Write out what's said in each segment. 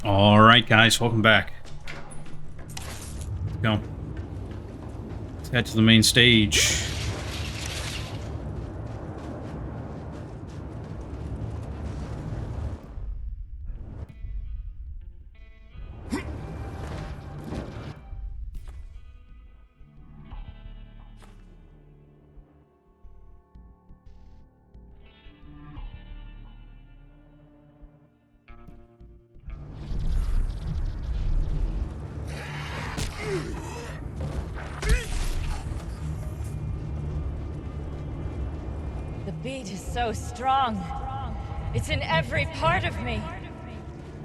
All right, guys, welcome back. Let's go. Let's head to the main stage. The beat is so strong. It's in every part of me.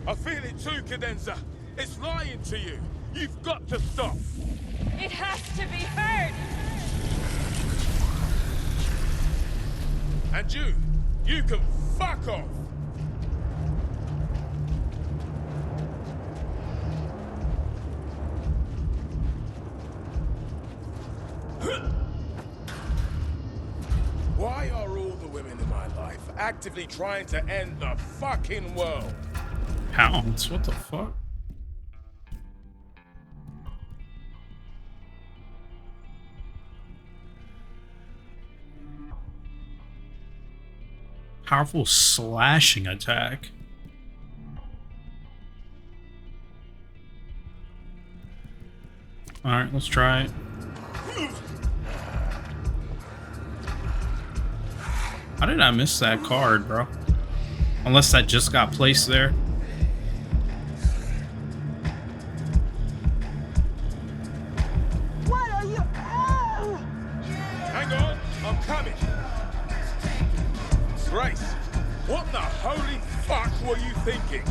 I feel it too, Cadenza. It's lying to you. You've got to stop. It has to be heard. And you can fuck off. Why are all the women in my life actively trying to end the fucking world? Pounds? What the fuck? Powerful slashing attack. Alright, let's try it. How did I miss that card, bro? Unless that just got placed there. What are you? Hang on, I'm coming. Grace, what the holy fuck were you thinking?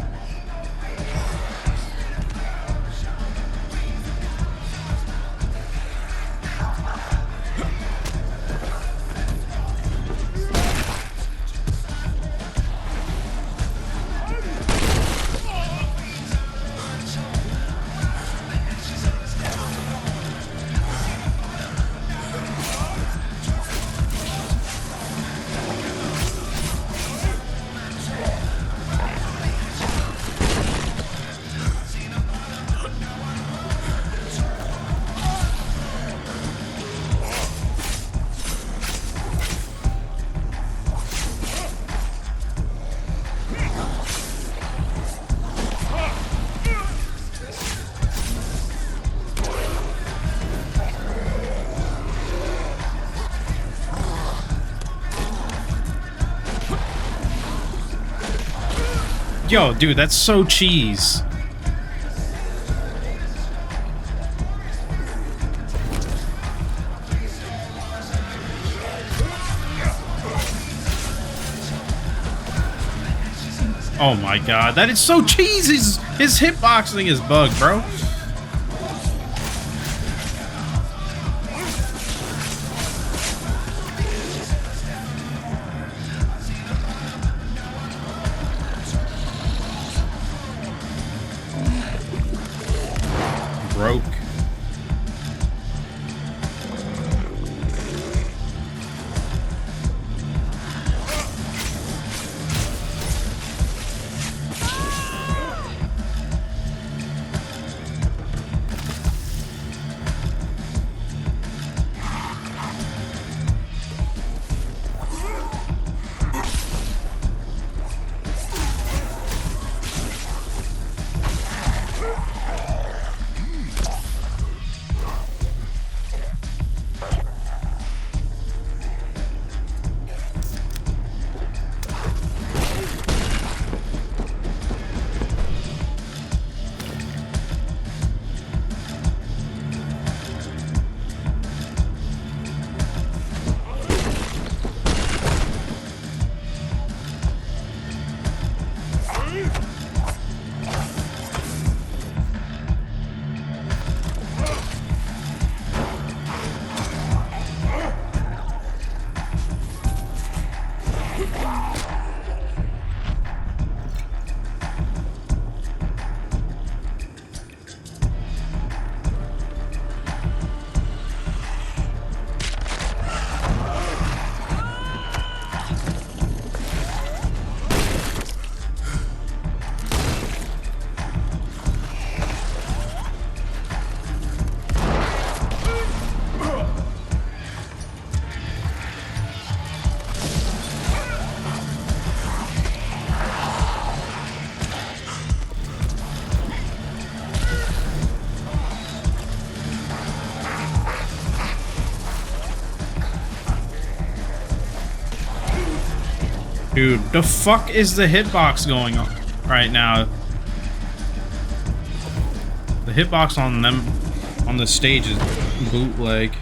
Yo, dude, that's so cheese. Oh my god, that is so cheesy. His hitboxing is bugged, bro. Broke. Dude, the fuck is the hitbox going on right now? The hitbox on them on the stage is bootleg.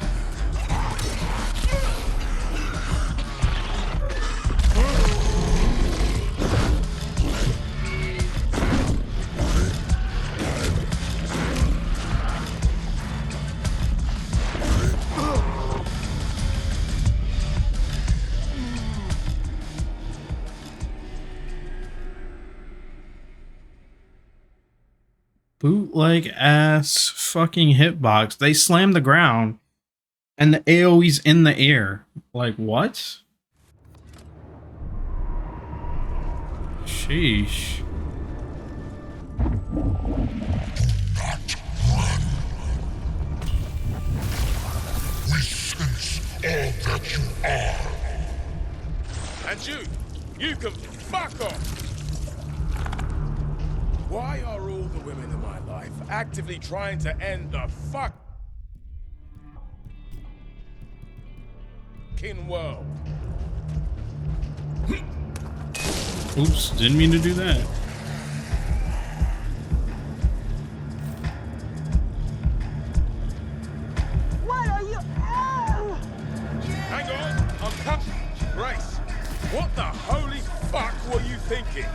Bootleg ass fucking hitbox. They slam the ground and the AoE's in the air. Like, what? Sheesh. We sense all that you are. And you can fuck off! Why are all the women in my life actively trying to end the fucking world? Oops, didn't mean to do that. What are you? Ow! Hang on, I'm coming. Grace, what the holy fuck were you thinking?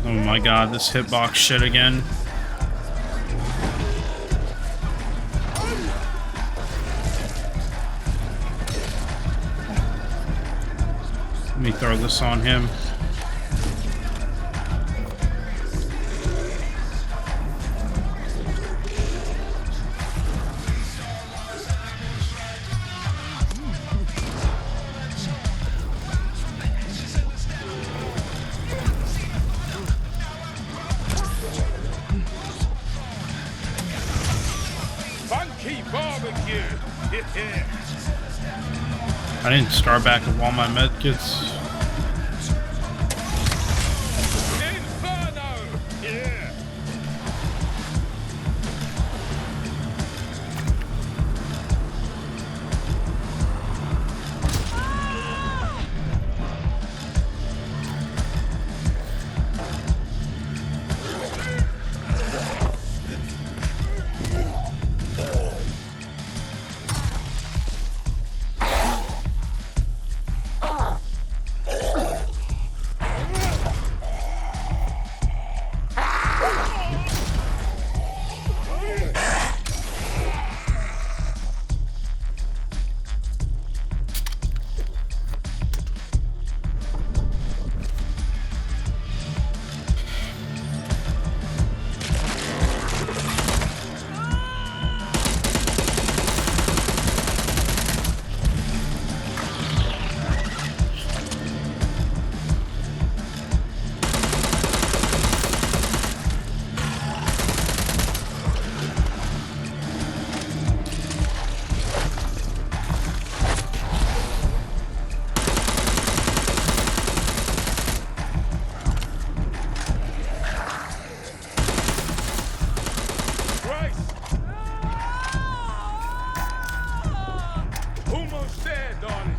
Oh my god, this hitbox shit again. Let me throw this on him. Funky barbecue! Yeah. I didn't start back with all my medkits. Inferno! Yeah! Almost there, darling.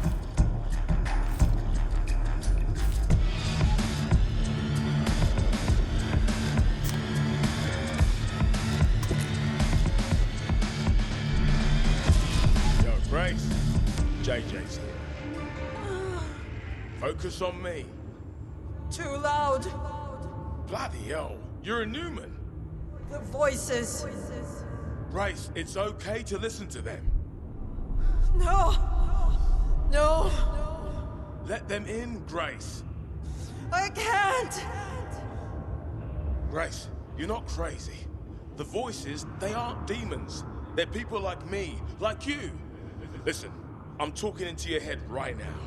Yo, Grace. JJ's here. Focus on me. Too loud. Bloody hell, you're a Newman. The voices. Grace, it's okay to listen to them. No. No, Let them in, Grace. I can't. Grace, you're not crazy. The voices, they aren't demons. They're people like me, like you. Listen, I'm talking into your head right now.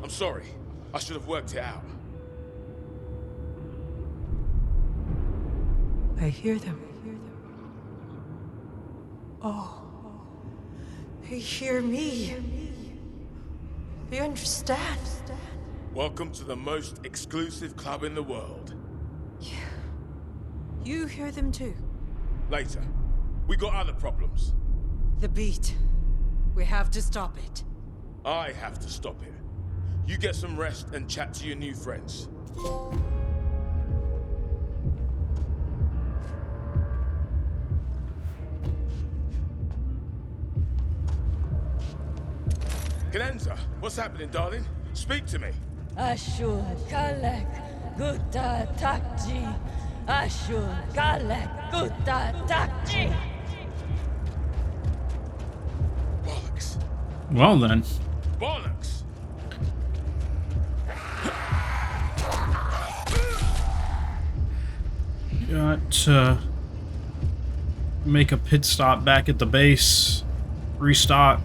I'm sorry. I should have worked it out. I hear them. Oh, they hear me. They understand. Welcome to the most exclusive club in the world. You hear them too. Later. We got other problems. The beat. We have to stop it. I have to stop it. You get some rest and chat to your new friends. Cadenza, what's happening, darling? Speak to me. Ashur Kalek Gutta Takji. Ashur Kalek Gutta Takji. Bollocks. Well then. Bollocks! Got to make a pit stop back at the base. Restock.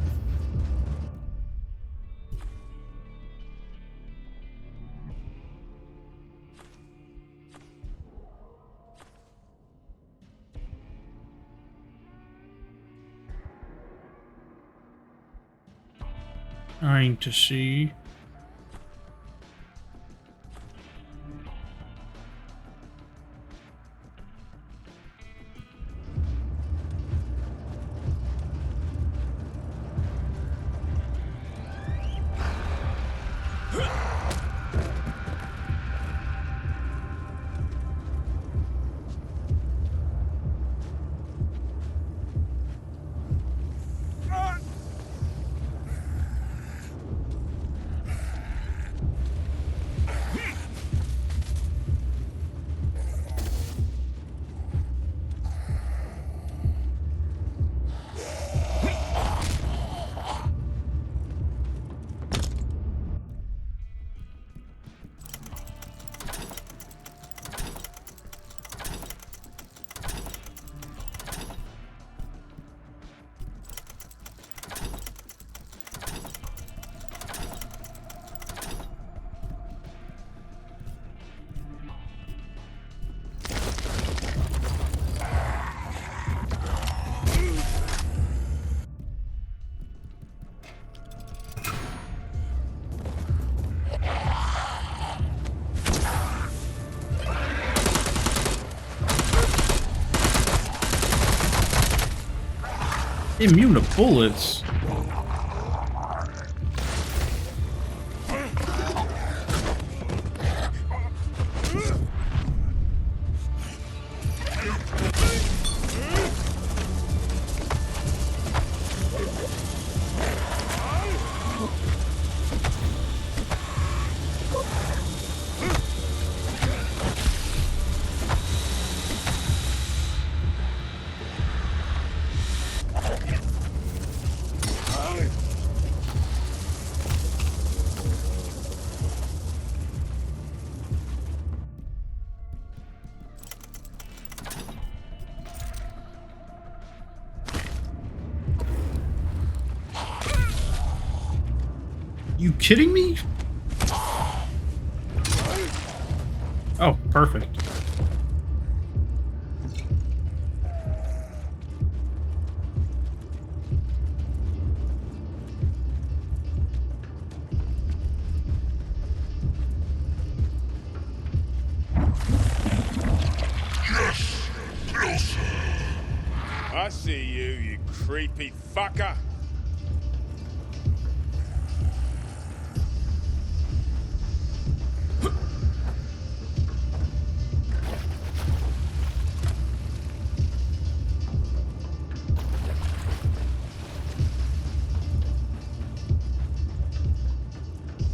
Trying to see. Immune to bullets. You kidding me? Oh, perfect. I see you, you creepy fucker.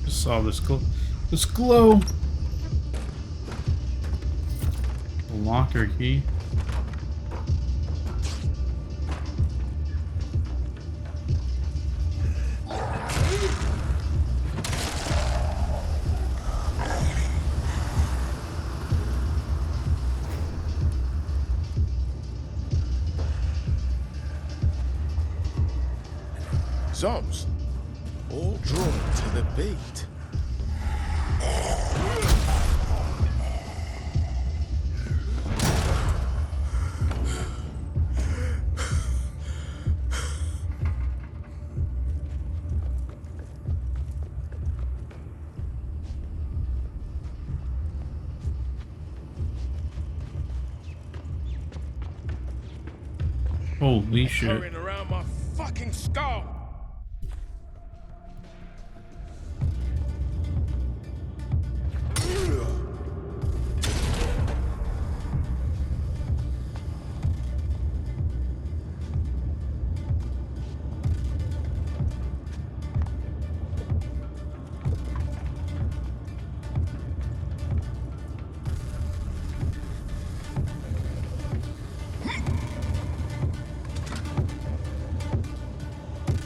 Just saw this glow. This glow. The locker key. Zombs, all drawn to the beat. Holy shit. Hurrying around my fucking skull.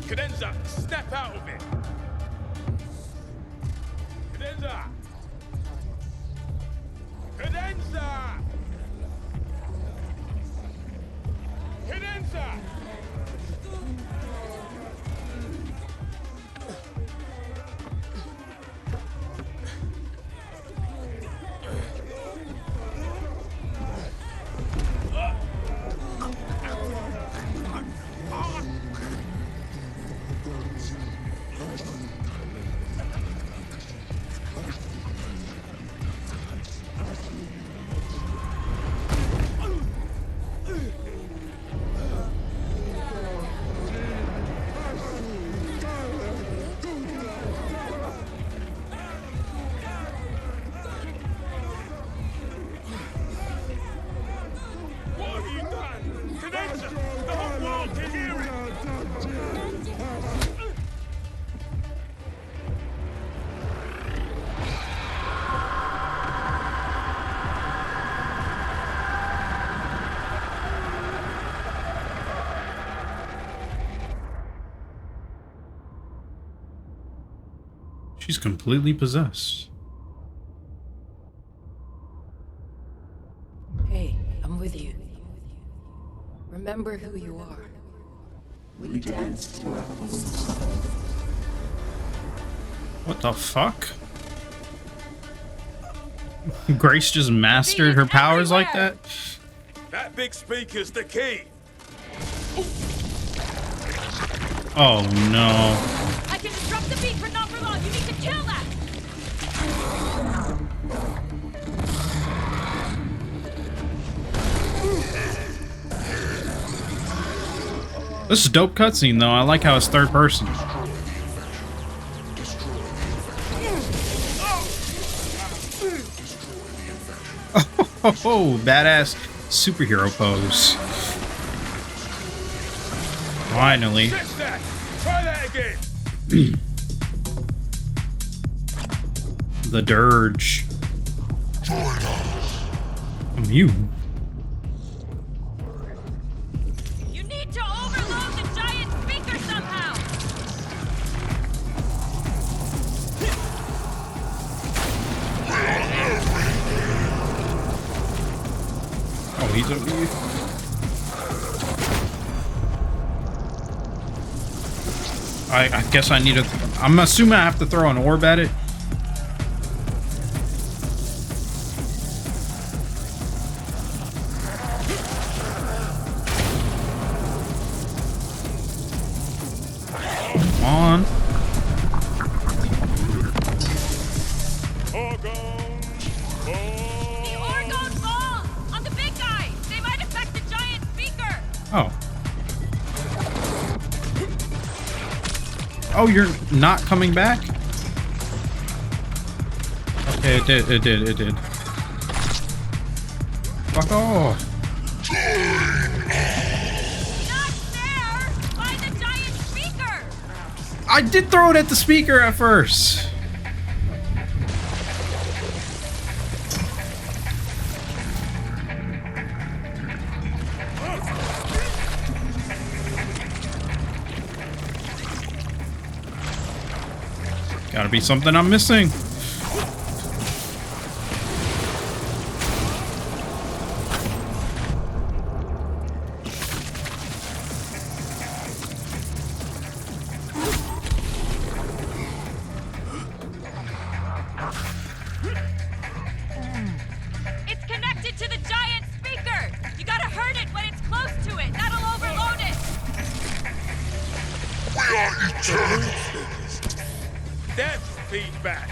Cadenza, snap out of it. Cadenza! Cadenza! Cadenza! What have you done? Cadenza! The whole world can hear it! She's completely possessed. Hey, I'm with you. Remember who you are. We danced to our What the fuck? Grace just mastered her powers like that? That big speaker's the key. Oh no. I can disrupt the beat, but not for long. You need to kill that. This is a dope cutscene though. I like how it's third person. Oh, badass superhero pose. Finally. Fix that. Try that again. The dirge. Immune. You need to overload the giant speaker somehow. Oh, he's over here. I guess I need to. I'm assuming I have to throw an orb at it. Come on. The orgone ball on the big guy. They might affect the giant speaker. Oh. Oh, you're not coming back? Okay, it did. Fuck off. Not there by the giant speaker. I did throw it at the speaker at first. Gotta be something I'm missing. eternal. Death feedback.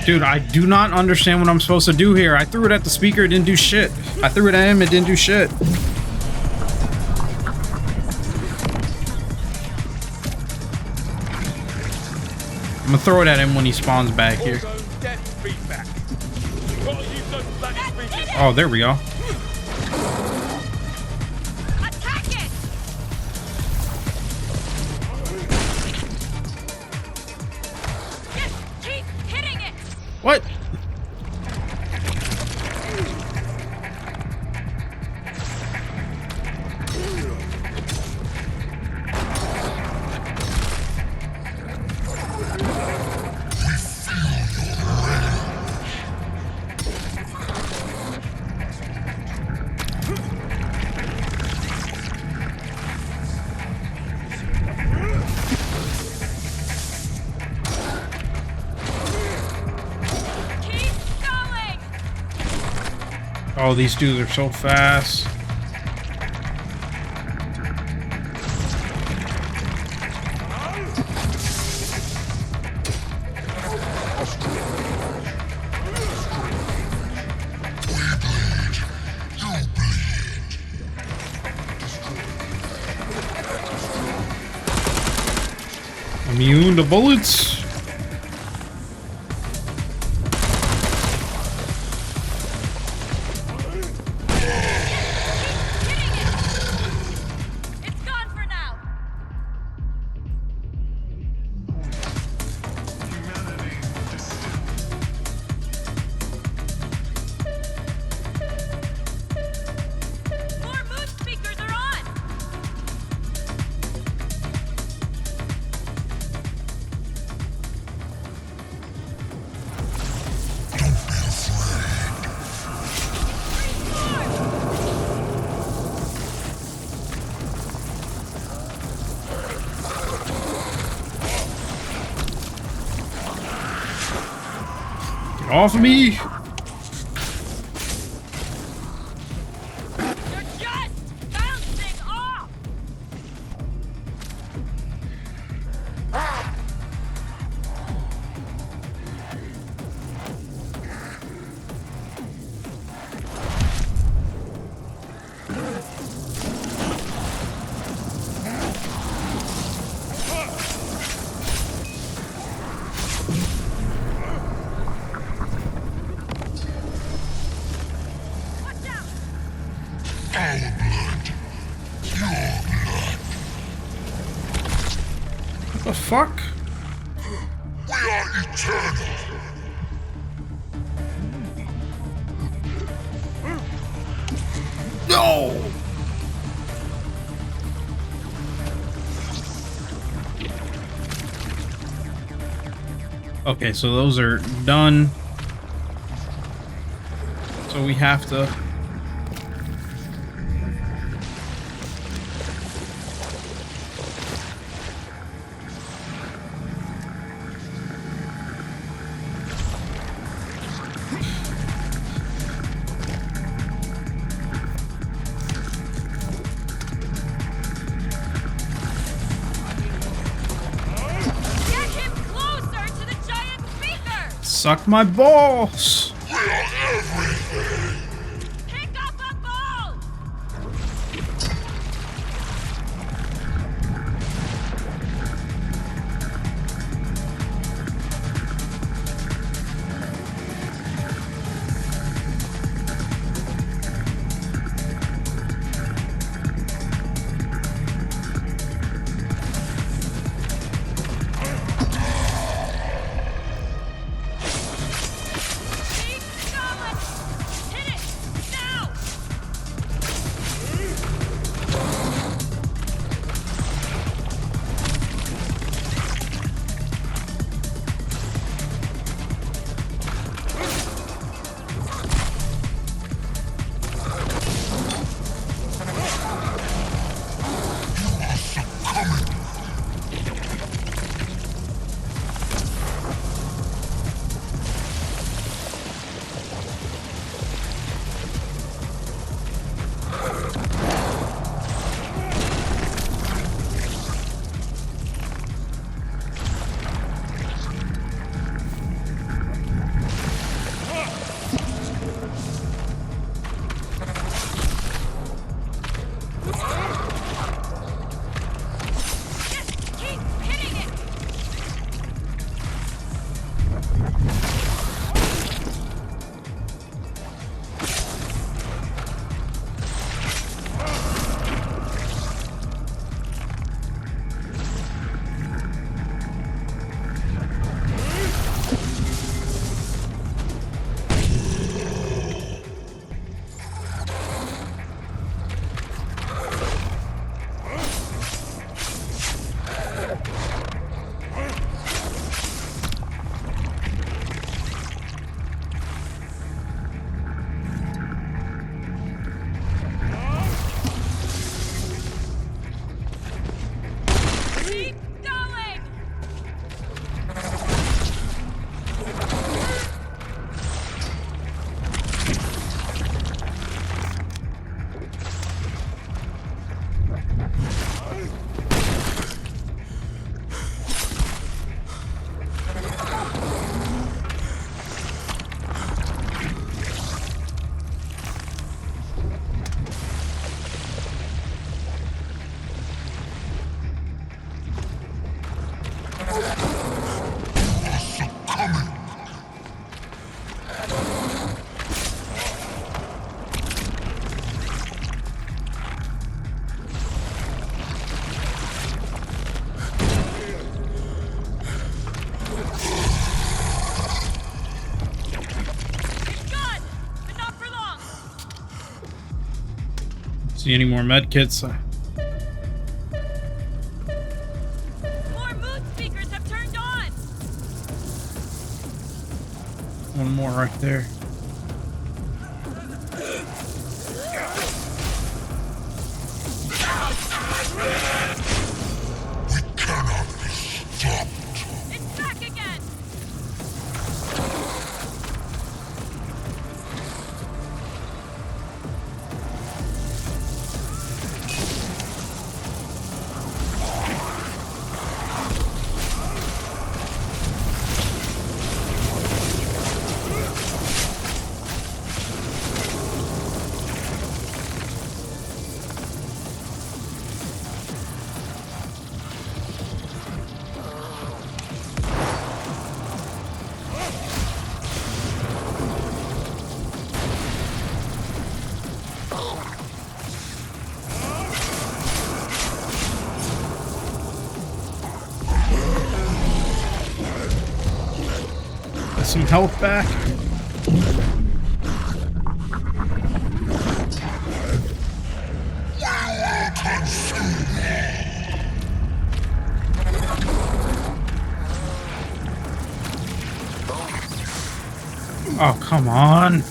Dude, I do not understand what I'm supposed to do here. I threw it at the speaker, it didn't do shit. I threw it at him, it didn't do shit. I'm gonna throw it at him when he spawns back here. Death feedback. Gotta use those bloody speakers. Oh, there we go. Attack it! Just keep hitting it! What? Keep going! Oh, these dudes are so fast. Immune to bullets. It's gone for now! More mood speakers are on! Get off of me. You're just bouncing off! Watch out! Our blood. Your blood. What the fuck? We are eternal. No! Okay, so those are done. So we have to... Get him closer to the giant speaker! Suck my balls! We are everything. Pick up a ball! See any more med kits? More mood speakers have turned on. One more right there. We cannot be stopped. It's back again. Get some health back. Oh, come on.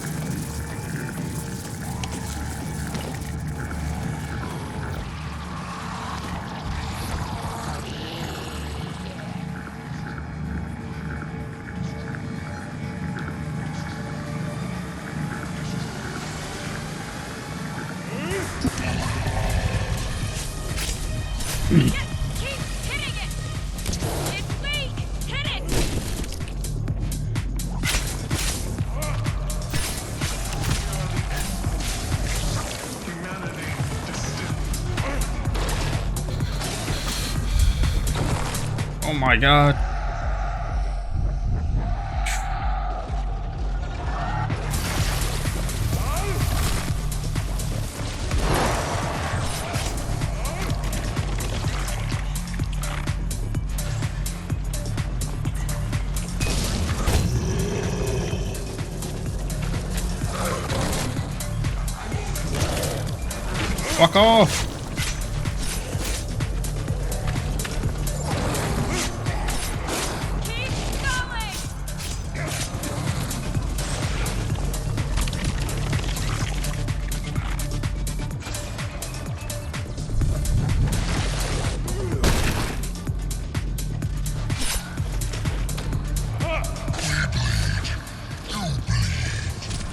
Keep hitting it. It's weak. Hit it. Oh my god. Fuck off! Keep going.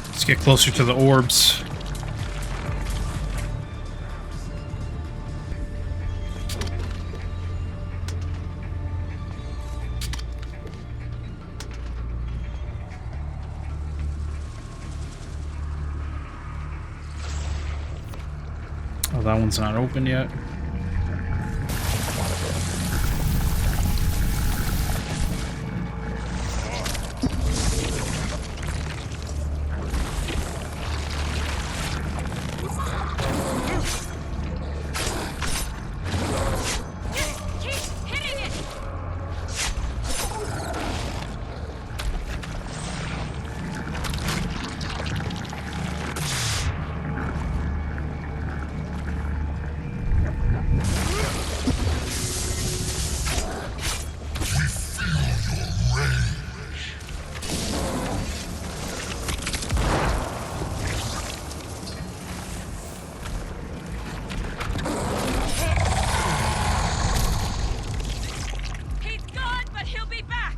Let's get closer to the orbs. Oh, that one's not open yet. Keep hitting it. He's gone, but he'll be back.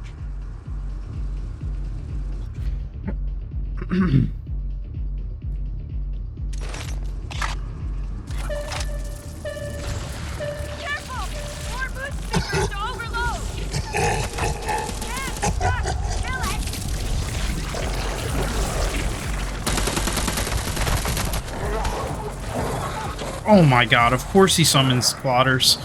Careful! More mood speakers to overload. Yes, stop. Kill it. Oh my god, of course he summons plotters.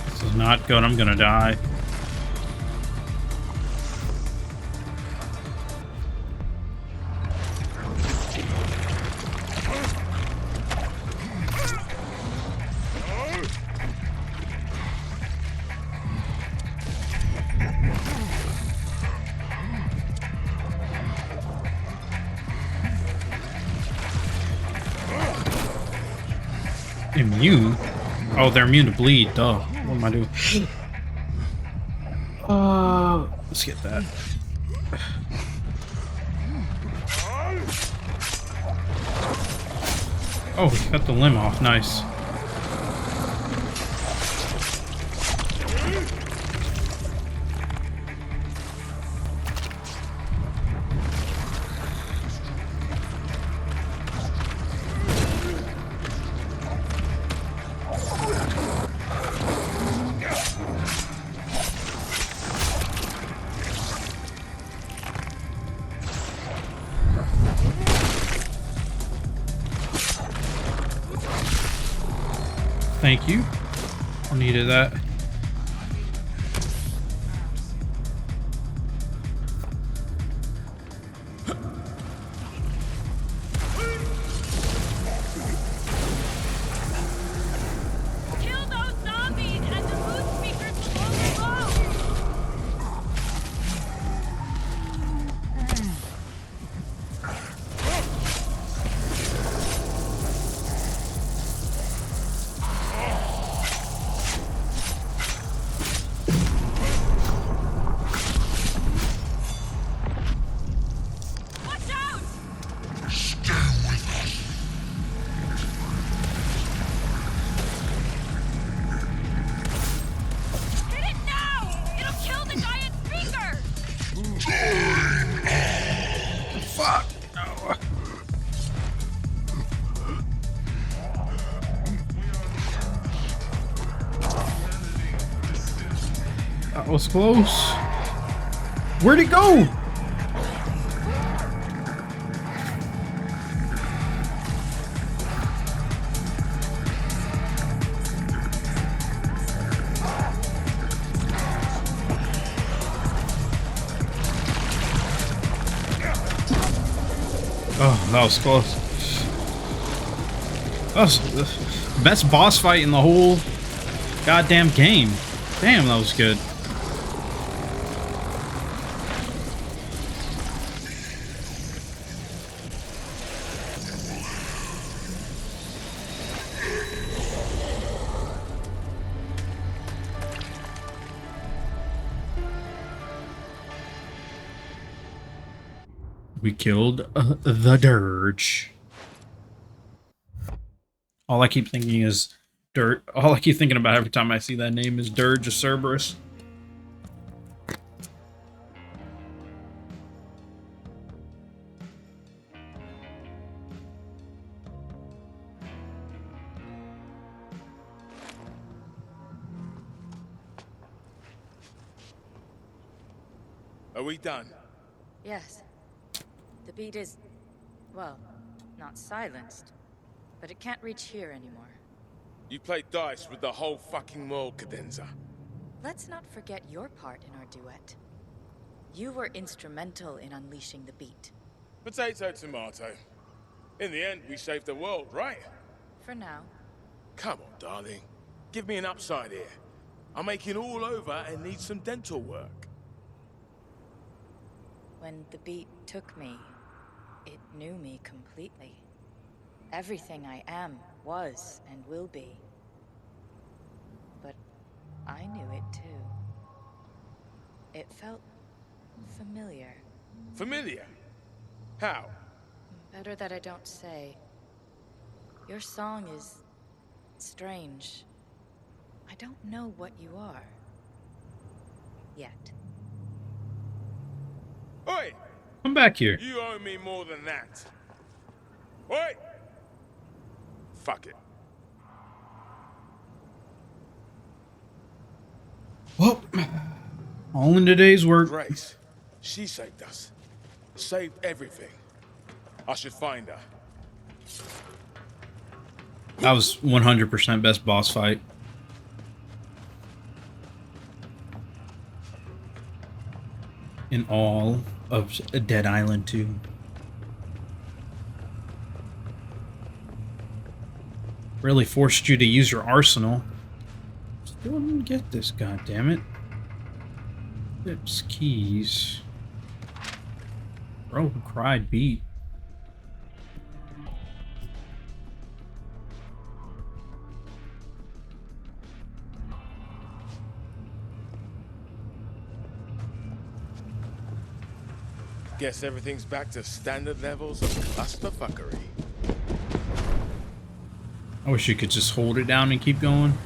This is not good, I'm gonna die. Immune? Oh, they're immune to bleed. Duh. What am I doing? Let's get that. Oh, he cut the limb off. Nice. Thank you. I needed that. Kill those zombies and the mood speakers below the road! Watch out! Stay with us. Hit it now! It'll kill the giant speaker! Fuck. No. That was close. Where'd it go? Oh, that was close. That was the best boss fight in the whole goddamn game. Damn, that was good. We killed the Dirge. All I keep thinking is dirt. All I keep thinking about every time I see that name is Dirge of Cerberus. Are we done? Yes. The beat is, well, not silenced, but it can't reach here anymore. You played dice with the whole fucking world, Cadenza. Let's not forget your part in our duet. You were instrumental in unleashing the beat. Potato, tomato. In the end, we saved the world, right? For now. Come on, darling. Give me an upside here. I'm making all over and need some dental work. When the beat took me, it knew me completely. Everything I am, was, and will be. But I knew it too. It felt familiar. Familiar? How? Better that I don't say. Your song is strange. I don't know what you are. Yet. Oi! Come back here. You owe me more than that. Oi! Fuck it. Well, all in today's work. Grace. She saved us. Saved everything. I should find her. That was 100% best boss fight. In all of Dead Island 2. Really forced you to use your arsenal. Still didn't get this, goddammit. Tips, keys. Bro who cried beat. Guess everything's back to standard levels of clusterfuckery. I wish you could just hold it down and keep going.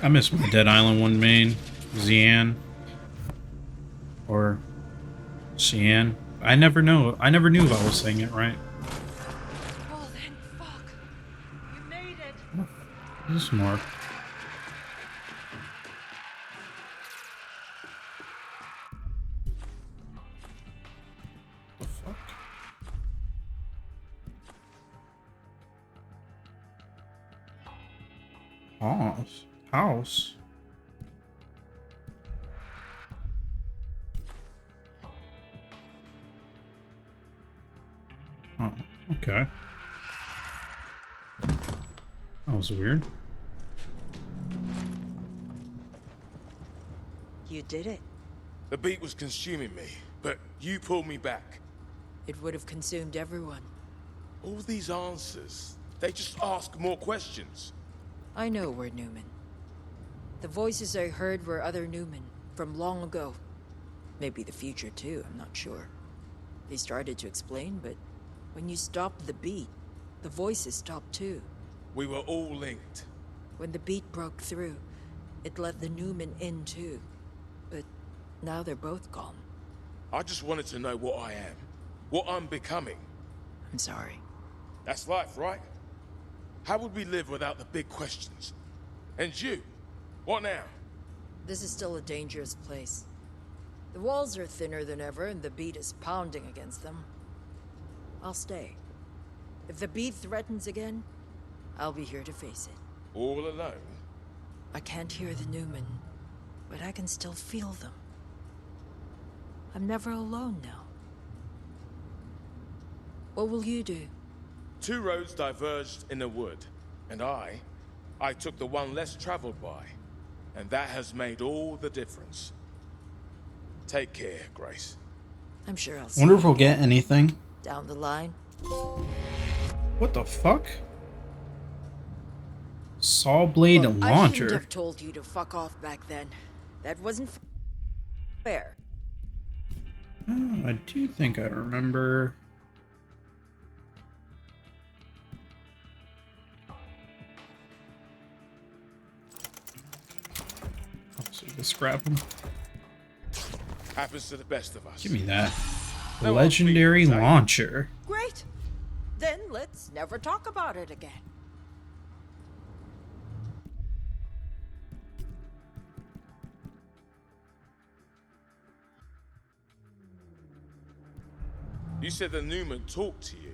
I miss my Dead Island 1 main, Xian. Or Xian. I never knew if I was saying it right. Oh, thank fuck. You made it. This mark. The fuck? House. Oh, okay. That was weird. You did it. The beat was consuming me, but you pulled me back. It would have consumed everyone. All these answers, they just ask more questions. I know we're Newman. The voices I heard were other Newman, from long ago. Maybe the future too, I'm not sure. They started to explain, but when you stopped the beat, the voices stopped too. We were all linked. When the beat broke through, it let the Newman in too. But now they're both gone. I just wanted to know what I am, what I'm becoming. I'm sorry. That's life, right? How would we live without the big questions? And you? What now? This is still a dangerous place. The walls are thinner than ever, and the beat is pounding against them. I'll stay. If the beat threatens again, I'll be here to face it. All alone? I can't hear the Newman, but I can still feel them. I'm never alone now. What will you do? Two roads diverged in a wood, and I took the one less traveled by, and that has made all the difference. Take care, Grace. I'm sure I'll see Wonder if you we'll get anything. down the line. What the fuck? Saw blade Look, I launcher. shouldn't have told you to fuck off back then. That wasn't fair. Oh, I do think I remember. So just grab him. Happens to the best of us. Give me that. No one Legendary speaks, eh? launcher. Great. Then let's never talk about it again. You said the Newman talked to you.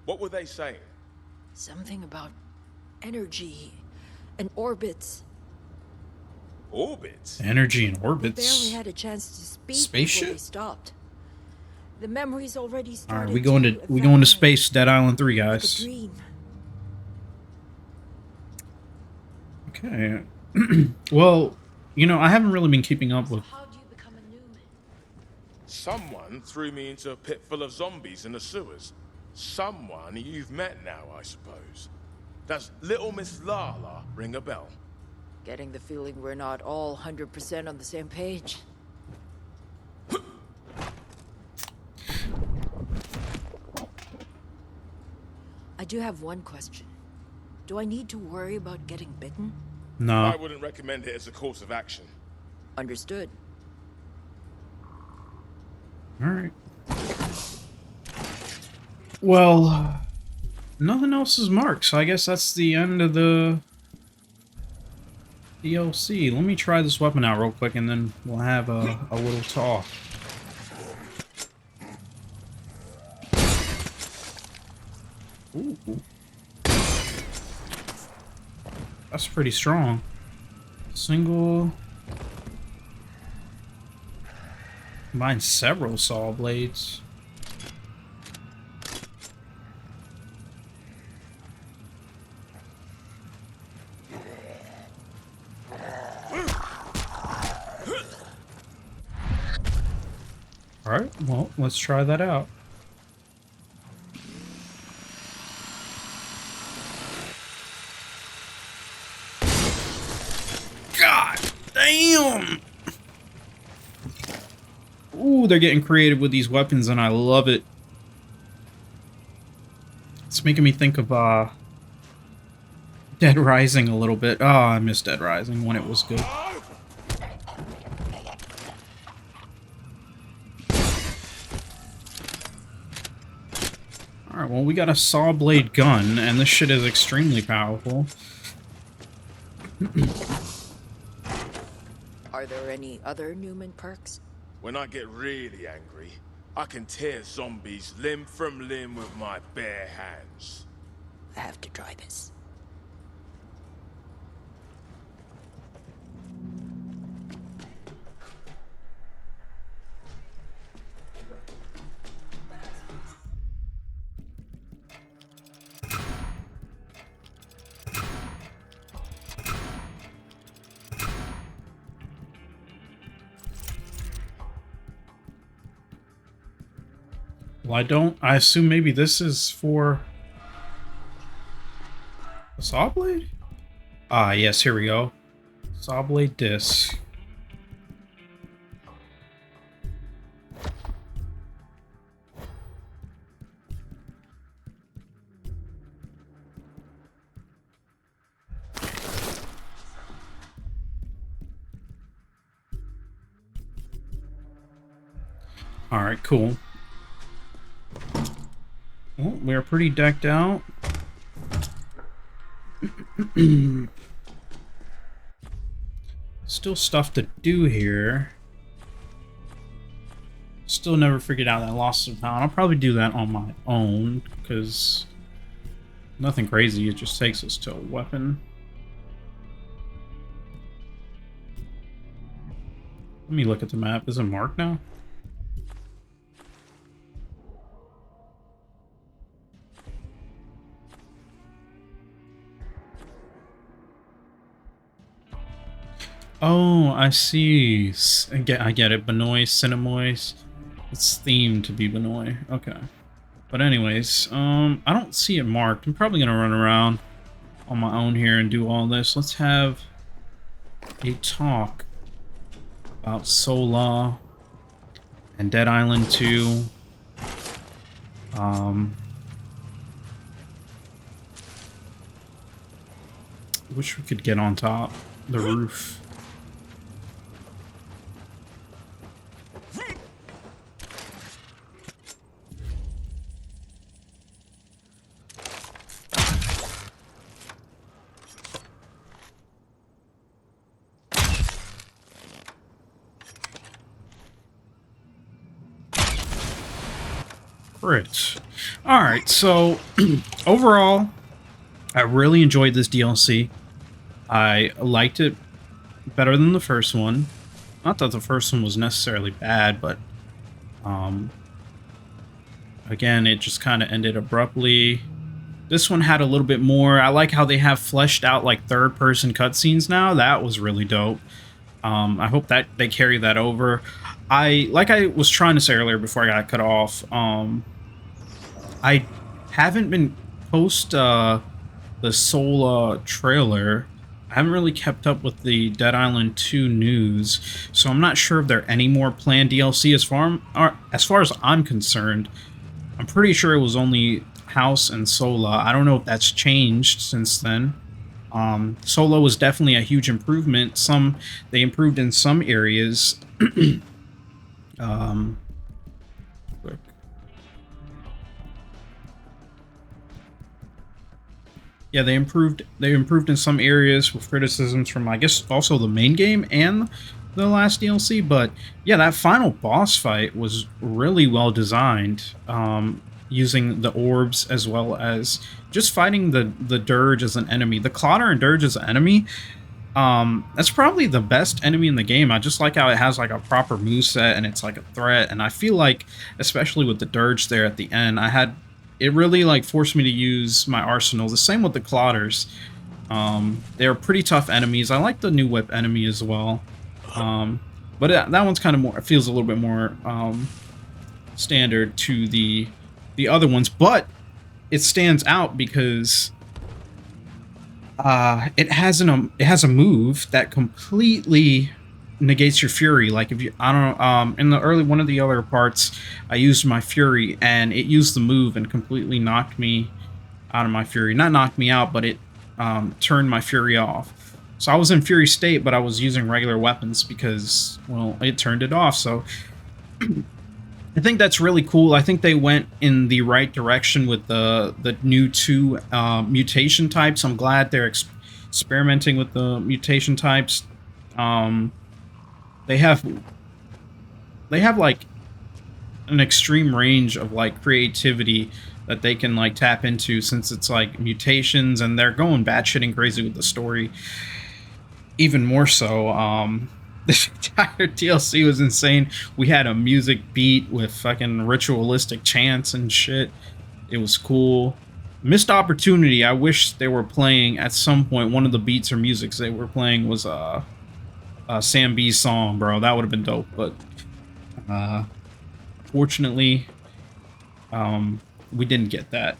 What were they saying? Something about energy and orbits. Orbits? Energy and We orbits. barely had a chance to speak before Spaceship? they stopped. The memories already started. All right, we going to evaporate space. Dead Island 3, like a guys. dream. Okay. Well, You know, I haven't really been keeping up So with... how do you become a Newman? Someone threw me into a pit full of zombies in the sewers. Someone you've met now, I suppose. Does Little Miss Lala ring a bell? Getting the feeling we're not all 100% on the same page. I do have one question. Do I need to worry about getting bitten? I No. wouldn't recommend it as a course of action. Understood. Alright. Well, nothing else is marked, so I guess that's the end of the DLC. Let me try this weapon out real quick, and then we'll have a little talk. Ooh. That's pretty strong. Single... Combine several saw blades. Alright, well, let's try that out. God damn! Ooh, they're getting creative with these weapons, and I love it. It's making me think of Dead Rising a little bit. Oh, I miss Dead Rising when it was good. Alright, well, we got a saw blade gun, and this shit is extremely powerful. Are there any other Newman perks? When I get really angry, I can tear zombies limb from limb with my bare hands. I have to try this. Well, I assume maybe this is for a saw blade? Ah, yes, here we go. Saw blade disc. Alright, cool. Well, we're pretty decked out. Still stuff to do here. Still never figured out that loss of pound. I'll probably do that on my own, because nothing crazy. It just takes us to a weapon. Let me look at the map. Is it marked now? Oh, I see. I get it. Benoist, Cinemoist. It's themed to be Benoist. Okay. But anyways, I don't see it marked. I'm probably gonna run around on my own here and do all this. Let's have a talk about SoLA and Dead Island 2. Wish we could get on top the roof. Crit. Alright, so overall, I really enjoyed this DLC. I liked it better than the first one. Not that the first one was necessarily bad, but again, it just kind of ended abruptly. This one had a little bit more. I like how they have fleshed out like third-person cutscenes now. That was really dope. I hope that they carry that over. Like I was trying to say earlier before I got cut off, I haven't been post the SoLA trailer. I haven't really kept up with the Dead Island 2 news, so I'm not sure if there are any more planned DLC. As far as I'm concerned, I'm pretty sure it was only House and SoLA. I don't know if that's changed since then. SoLA was definitely a huge improvement. They improved in some areas. Quick. Yeah, they improved in some areas with criticisms from, I guess, also the main game and the last DLC. But yeah, that final boss fight was really well designed, using the orbs as well as just fighting the Dirge as an enemy. The Clotter and Dirge as an enemy, that's probably the best enemy in the game. I just like how it has like a proper moveset and it's like a threat. And I feel like, especially with the Dirge there at the end, it really like forced me to use my arsenal. The same with the Clotters. They're pretty tough enemies. I like the new whip enemy as well. But that one's kind of more, it feels a little bit more standard to the other ones, but it stands out because it has a move that completely negates your fury. Like if you, I don't know, in the early one of the other parts, I used my fury and it used the move and completely knocked me out of my fury. Not knocked me out, but it turned my fury off. So I was in fury state, but I was using regular weapons because, well, it turned it off. So I think that's really cool. I think they went in the right direction with the new 2 mutation types. I'm glad they're experimenting with the mutation types. They have like an extreme range of like creativity that they can like tap into, since it's like mutations, and they're going batshit and crazy with the story. Even more so, this entire DLC was insane. We had a music beat with fucking ritualistic chants and shit. It was cool. Missed opportunity. I wish they were playing at some point. One of the beats or musics they were playing was Sam B's song, bro. That would have been dope. But fortunately, we didn't get that.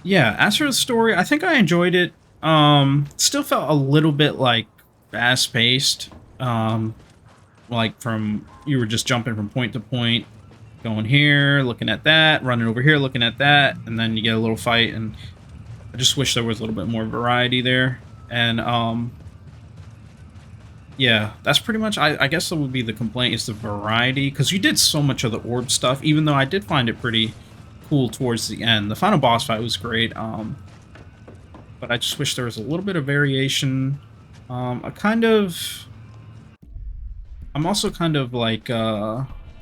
Yeah, as for the story, I think I enjoyed it. Still felt a little bit like fast-paced, like from you were just jumping from point to point, going here, looking at that, running over here, looking at that, and then you get a little fight. And I just wish there was a little bit more variety there. And yeah, that's pretty much, I guess that would be the complaint, is the variety, because you did so much of the orb stuff, even though I did find it pretty cool towards the end. The final boss fight was great, but I just wish there was a little bit of variation. I'm also kind of like,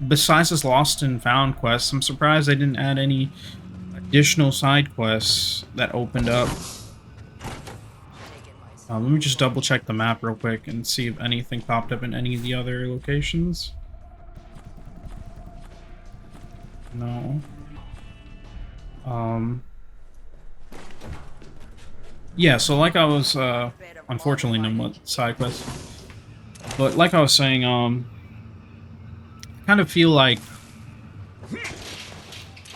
besides this Lost and Found quest, I'm surprised they didn't add any additional side quests that opened up. Let me just double check the map real quick and see if anything popped up in any of the other locations. No. Yeah, so like I was, unfortunately no more side quests. But like I was saying, I kind of feel like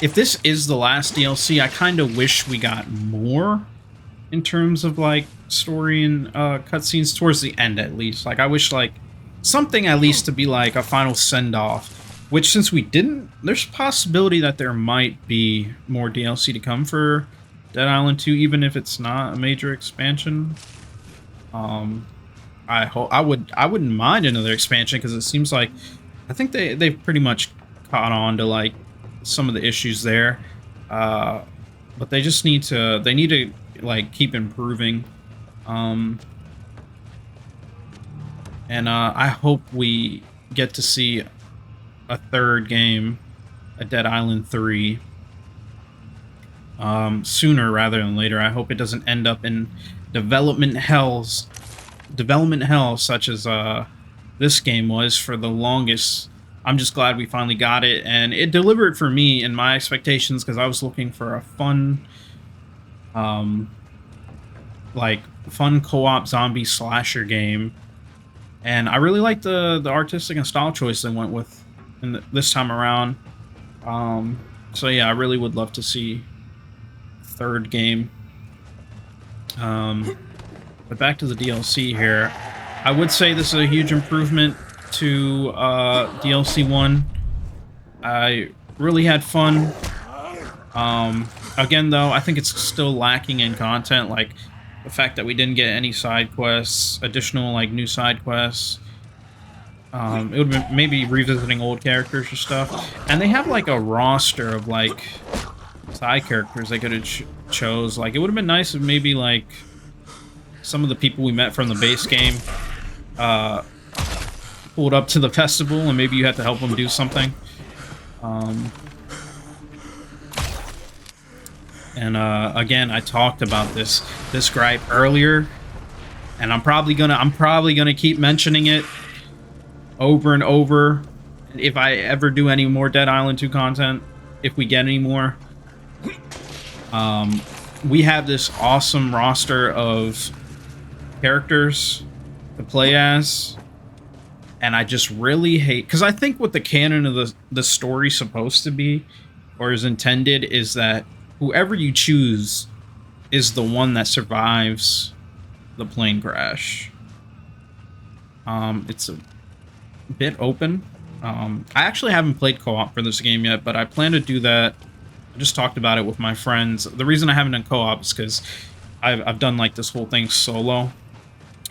if this is the last DLC, I kind of wish we got more in terms of like story and cutscenes towards the end, at least. Like I wish like something at least to be like a final send-off, which since we didn't, there's a possibility that there might be more DLC to come for Dead Island 2, even if it's not a major expansion. I wouldn't mind another expansion, because it seems like I think they've pretty much caught on to like some of the issues there, but they just need to like keep improving, and I hope we get to see a third game, a Dead Island 3, sooner rather than later. I hope it doesn't end up in development hell such as this game was for the longest. I'm just glad we finally got it, and it delivered for me and my expectations, because I was looking for a fun like fun co-op zombie slasher game, and I really like the artistic and style choice they went with this time around. So yeah, I really would love to see third game. But back to the DLC here. I would say this is a huge improvement to DLC 1. I really had fun. Again, though, I think it's still lacking in content, like the fact that we didn't get any side quests, additional like new side quests. It would be maybe revisiting old characters or stuff. And they have like a roster of like side characters they could have chose. Like, it would have been nice if maybe like some of the people we met from the base game pulled up to the festival, and maybe you had to help them do something. Again, I talked about this gripe earlier, and I'm probably gonna keep mentioning it over and over if I ever do any more Dead Island 2 content, if we get any more. We have this awesome roster of characters to play as, and I just really hate, because I think what the canon of the story's supposed to be, or is intended, is that whoever you choose is the one that survives the plane crash. It's a bit open. I actually haven't played co-op for this game yet, but I plan to do that. I just talked about it with my friends. The reason I haven't done co-op is because I've done like this whole thing solo,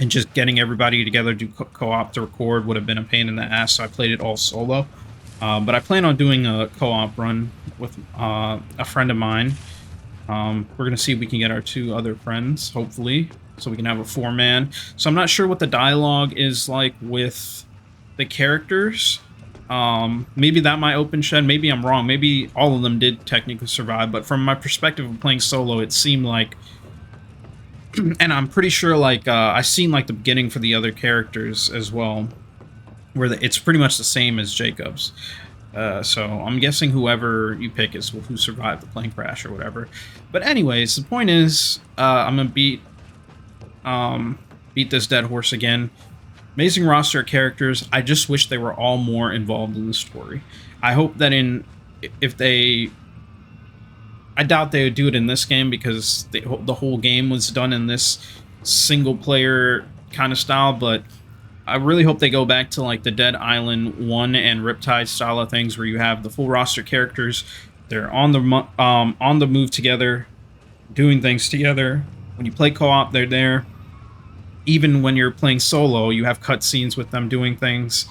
and just getting everybody together to do co-op to record would have been a pain in the ass, so I played it all solo. But I plan on doing a co-op run with a friend of mine. We're going to see if we can get our 2 other friends, hopefully, so we can have a 4-man. So I'm not sure what the dialogue is like with the characters. Maybe that might open shed. Maybe I'm wrong. Maybe all of them did technically survive. But from my perspective of playing solo, it seemed like... and I'm pretty sure, like, I've seen, like, the beginning for the other characters as well, where it's pretty much the same as Jacob's. So I'm guessing whoever you pick is who survived the plane crash or whatever. But anyways, the point is, I'm gonna beat this dead horse again. Amazing roster of characters. I just wish they were all more involved in the story. I hope that I doubt they would do it in this game, because the whole game was done in this single player kind of style, but I really hope they go back to like the Dead Island 1 and Riptide style of things, where you have the full roster characters. They're on the move together, doing things together. When you play co-op, they're there. Even when you're playing solo, you have cutscenes with them doing things.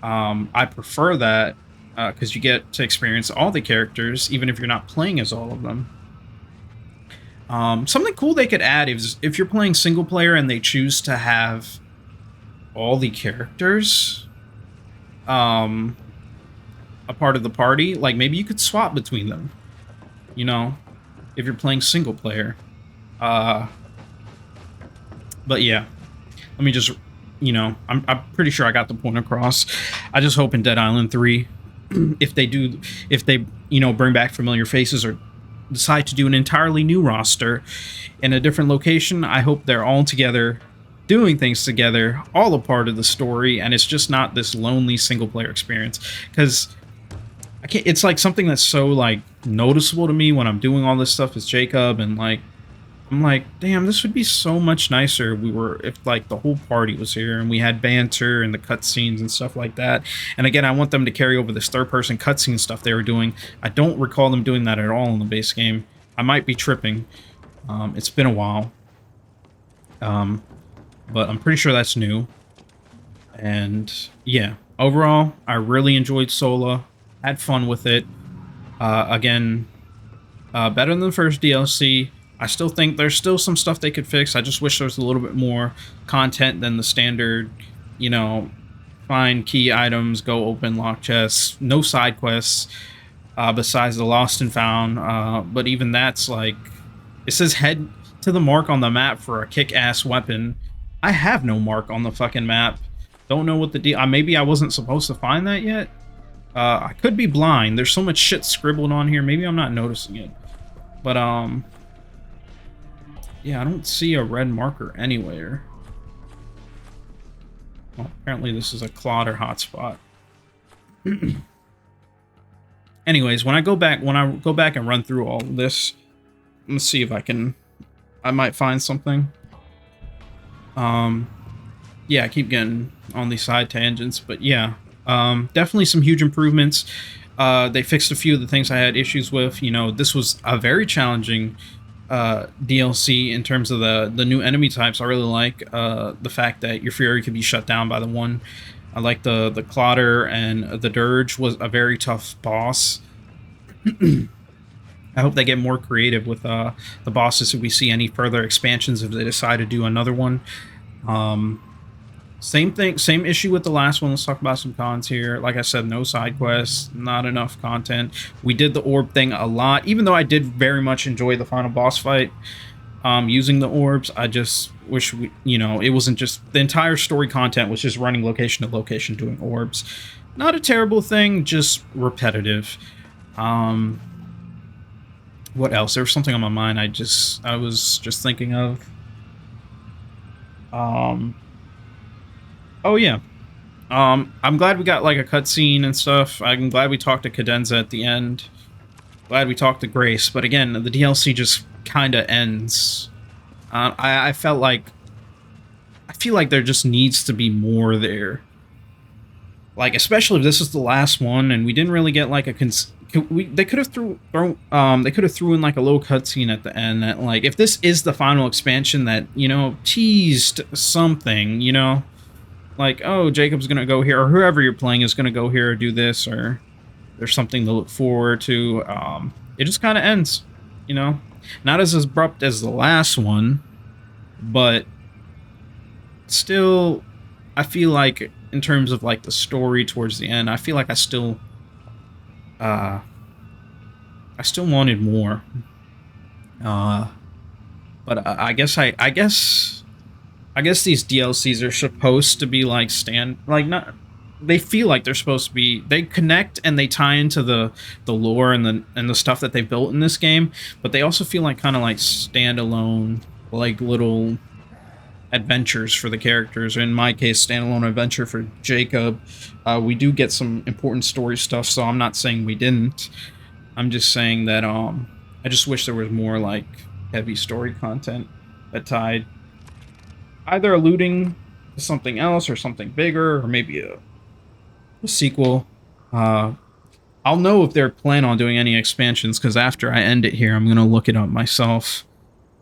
I prefer that because you get to experience all the characters, even if you're not playing as all of them. Something cool they could add is if you're playing single player and they choose to have all the characters a part of the party, like maybe you could swap between them, you know, if you're playing single player. But yeah, let me just, you know, I'm pretty sure I got the point across. I just hope in Dead Island 3, if they, you know, bring back familiar faces or decide to do an entirely new roster in a different location, I hope they're all together, doing things together, all a part of the story, and it's just not this lonely single player experience. Because I can't, it's like something that's so like noticeable to me when I'm doing all this stuff as Jacob, and like I'm like, damn, this would be so much nicer if like the whole party was here and we had banter and the cutscenes and stuff like that. And again, I want them to carry over this third-person cutscene stuff they were doing. I don't recall them doing that at all in the base game. I might be tripping. It's been a while. But I'm pretty sure that's new. And yeah, overall, I really enjoyed SoLA. Had fun with it. Again, better than the first DLC. I still think there's still some stuff they could fix. I just wish there was a little bit more content than the standard, you know, find key items, go open lock chests, no side quests besides the lost and found. But even that's like, it says head to the mark on the map for a kick-ass weapon. I have no mark on the fucking map. Don't know what the deal. Maybe I wasn't supposed to find that yet. I could be blind. There's so much shit scribbled on here. Maybe I'm not noticing it. But Yeah, I don't see a red marker anywhere. Well, apparently this is a Clotter hotspot. Anyways, when I go back and run through all of this, let's see if I might find something. Yeah, I keep getting on these side tangents, but yeah, definitely some huge improvements. They fixed a few of the things I had issues with. You know, this was a very challenging DLC in terms of the new enemy types. I really like the fact that your Fury could be shut down by the one. I like the Clotter, and the Dirge was a very tough boss. I hope they get more creative with the bosses if we see any further expansions if they decide to do another one. Same thing, same issue with the last one. Let's talk about some cons here. Like I said, no side quests, not enough content. We did the orb thing a lot, even though I did very much enjoy the final boss fight using the orbs. I just wish it wasn't just the entire story content was just running location to location doing orbs. Not a terrible thing, just repetitive. What else? There was something on my mind I was just thinking of. Oh yeah. I'm glad we got like a cutscene and stuff. I'm glad we talked to Cadenza at the end. Glad we talked to Grace, but again, the DLC just kind of ends. I feel like there just needs to be more there. Like, especially if this is the last one, and we didn't really get like they could have threw in like a little cutscene at the end that, like, if this is the final expansion that, teased something, like, oh, Jacob's gonna go here, or whoever you're playing is gonna go here or do this, or there's something to look forward to. It just kind of ends, not as abrupt as the last one, but still, I feel like in terms of like the story towards the end, I feel like I still wanted more. But I guess these DLCs are supposed to be like they feel like they're supposed to be, they connect and they tie into the lore and the stuff that they built in this game, but they also feel like kind of like standalone, like little adventures for the characters. In my case, standalone adventure for Jacob. We do get some important story stuff, so I'm not saying we didn't. I'm just saying that I just wish there was more like heavy story content that tied, either alluding to something else or something bigger, or maybe a sequel. I'll know if they're planning on doing any expansions, because after I end it here, I'm going to look it up myself.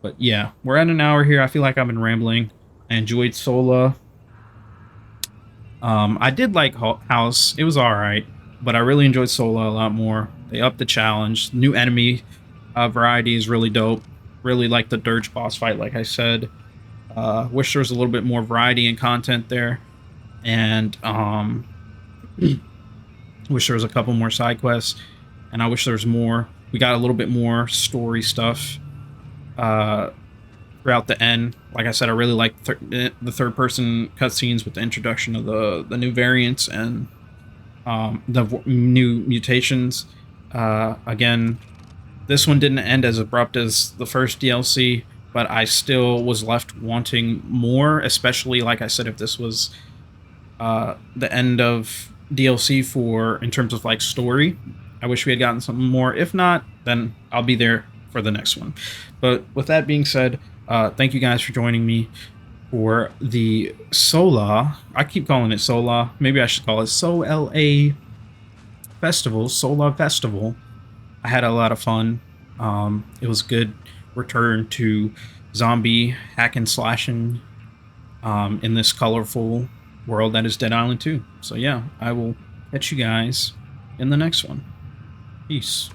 But yeah, we're at an hour here. I feel like I've been rambling. I enjoyed SoLA. I did like House. It was alright, but I really enjoyed SoLA a lot more. They upped the challenge. New enemy variety is really dope. Really like the Dirge boss fight, like I said. Wish there was a little bit more variety and content there. And wish there was a couple more side quests. And I wish there was more. We got a little bit more story stuff throughout the end. Like I said, I really like the third-person cutscenes with the introduction of the new variants and the new mutations. Again, this one didn't end as abrupt as the first DLC, but I still was left wanting more, especially, like I said, if this was the end of DLC in terms of like story. I wish we had gotten something more. If not, then I'll be there for the next one. But with that being said, thank you guys for joining me for the SoLA. I keep calling it SoLA. Maybe I should call it SoLA Festival. SoLA Festival. I had a lot of fun. It was good return to zombie hack and slashing in this colorful world that is Dead Island 2. So yeah, I will catch you guys in the next one. Peace.